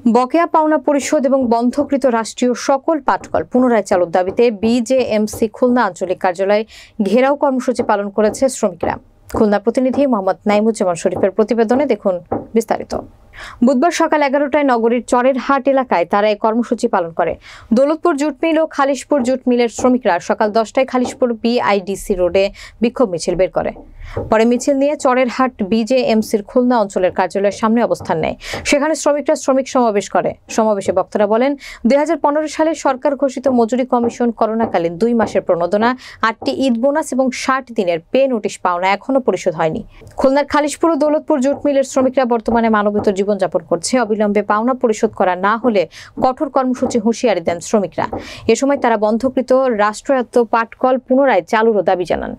বকেয়া পাওনা পরিশোধ এবং বন্ধকৃত রাষ্ট্রীয় সকল পাটকল পুনরায় চালুর দাবিতে বিজেএমসি খুলনা আঞ্চলিক কার্যালয়ে ঘেরাও কর্মসূচি পালন করেছে শ্রমিকরা। খুলনা প্রতিনিধি মোহাম্মদ নাইমুজ্জামান শরীফের প্রতিবেদনে দেখুন বিস্তারিত। বুধবার সকাল 11টায় নগরীর চরের হাট এলাকায় তারা এই কর্মসূচি পালন করে। দৌলতপুর জুট মিল ও খালিশপুর জুট মিলের শ্রমিকরা সকাল 10টায় খালিশপুর বিআইডিসি রোডে বিক্ষোভ মিছিল বের করে। পরে মিছিল নিয়ে চরের হাট বিজেএমসির খুলনা অঞ্চলের কার্যালয়ের সামনে অবস্থান নেয়। সেখানে শ্রমিকরা শ্রমিক সমাবেশ করে। সমাবেশে বক্তারা বলেন, 2015 সালে সরকার ঘোষিত মজুরি কমিশন করোনাকালীন 2 মাসের প্রণোদনা, 8টি ঈদ বোনাস এবং 60 দিনের পে নোটিশ পাওনা এখনো পরিশোধ হয়নি। খুলনার খালিশপুর ও দৌলতপুর জুট মিলের শ্রমিকরা বর্তমানে মানবেতর জীবনযাপন করছে। অবিলম্বে পাওনা পরিশোধ করা না হলে কঠোর কর্মসূচি হুঁশিয়ারি দেন শ্রমিকরা। এ সময় তারা বন্ধকৃত রাষ্ট্রায়ত্ত পাটকল পুনরায় চালুরও দাবি জানান।